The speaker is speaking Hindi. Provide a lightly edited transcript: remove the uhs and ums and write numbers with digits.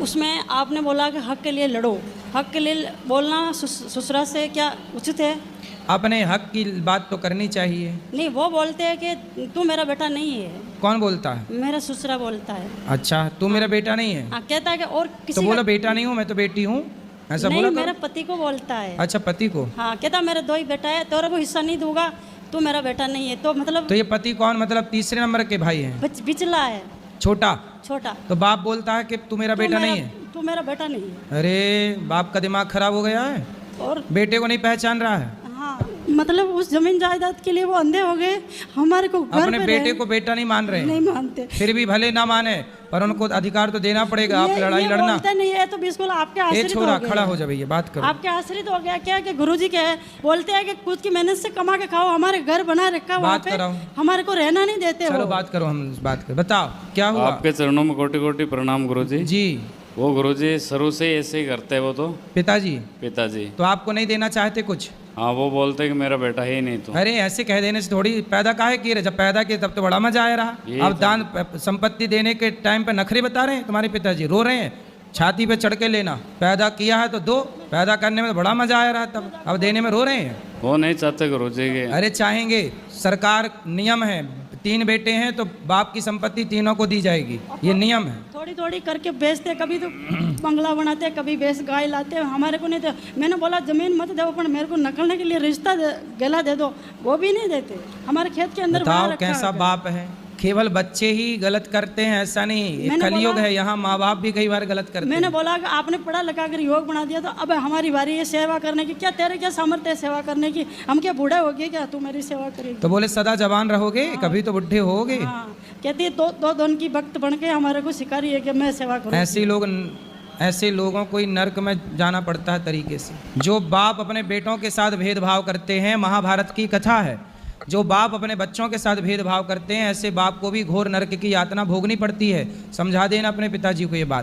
उसमें आपने बोला कि हक के लिए लड़ो, हक के लिए बोलना ससुराल से क्या उचित है? अपने हक की बात तो करनी चाहिए। नहीं, वो बोलते हैं कि तू मेरा बेटा नहीं है। कौन बोलता है? मेरा ससुरा बोलता है। अच्छा, तू मेरा बेटा नहीं है? हाँ, कहता है कि और किसी तो बोला का... बेटा नहीं हूँ, मैं तो बेटी हूँ, ऐसा नहीं, बोला मेरा करो। पति को बोलता है। अच्छा, पति को? हाँ, कहता मेरे 2 ही बेटा है, तेरा को हिस्सा नहीं दूंगा, तू मेरा बेटा नहीं है। तो मतलब तो ये पति कौन, मतलब तीसरे नंबर के भाई हैं? बिचला है, छोटा। छोटा। तो बाप बोलता है कि तू मेरा बेटा नहीं है? तू मेरा बेटा नहीं है। अरे बाप का दिमाग खराब हो गया है, और बेटे को नहीं पहचान रहा है। हाँ, मतलब उस जमीन जायदाद के लिए वो अंधे हो गए। हमारे को घर अपने पे बेटे रहे, को बेटा नहीं मान रहे हैं। नहीं मानते। फिर भी भले ना माने, पर उनको अधिकार तो देना पड़ेगा। आप लड़ाई लड़ना। बोलते नहीं है तो बिल्कुल आपके ए आश्रित छोरा हो गए। खड़ा हो जा भैया, बात करो। आपके आश्रित हो गया क्या कि गुरुजी के है, बोलते हैं कि खुद की मेहनत से कमा के खाओ, हमारे घर बना रखा वहाँ बात पे, कराओ। हमारे को रहना नहीं देते। चलो वो बात करो, हम बात करो, बताओ क्या हुआ? आपके चरणों में कोटि कोटि प्रणाम गुरुजी। जी। वो गुरुजी शुरू से ही ऐसे ही करते हैं वो तो। पिताजी? पिताजी तो आपको नहीं देना चाहते कुछ? हाँ, वो बोलते हैं कि मेरा बेटा ही नहीं। तो अरे ऐसे कह देने से थोड़ी, पैदा काहे किए रहे? जब पैदा किए तब तो बड़ा मजा आया रहा। ये अब तो- दान संपत्ति देने के टाइम पे नखरे बता रहे हैं तुम्हारे पिताजी, रो रहे हैं छाती पे चढ़ के लेना। पैदा किया है तो दो, पैदा करने में तो बड़ा मजा आया रहा तब, अब देने में रो रहे हैं। वो नहीं चाहते गुरुजी के। अरे चाहेंगे, सरकार नियम है, 3 बेटे हैं तो बाप की संपत्ति तीनों को दी जाएगी, ये नियम है। थोड़ी थोड़ी करके बेचते, कभी तो बंगला बनाते, कभी बेच गाय लाते, हमारे को नहीं दे। मैंने बोला जमीन मत दो, पर मेरे को नकलने के लिए रिश्ता गला दे दो, वो भी नहीं देते। हमारे खेत के अंदर बताओ कैसा बाप है। केवल बच्चे ही गलत करते हैं ऐसा नहीं, ये कलयुग है, यहाँ माँ बाप भी कई बार गलत करते हैं। मैंने बोला कि आपने पढ़ा लिखा कर योग बना दिया, तो अब हमारी बारी है सेवा करने की। क्या तेरे क्या सामर्थ्य है सेवा करने की? हम क्या बूढ़े हो गए क्या तू मेरी सेवा करेगी? तो बोले सदा जवान रहोगे, कभी तो बुढ़े होगे। हाँ, कहती है दो धन की भक्त बन के हमारे को सिखा रही है कि मैं सेवा करूँ। ऐसे लोगों को ही नर्क में जाना पड़ता है तरीके से। जो बाप अपने बेटों के साथ भेदभाव करते हैं, महाभारत की कथा है, जो बाप अपने बच्चों के साथ भेदभाव करते हैं, ऐसे बाप को भी घोर नरक की यातना भोगनी पड़ती है। समझा देना अपने पिताजी को ये बात।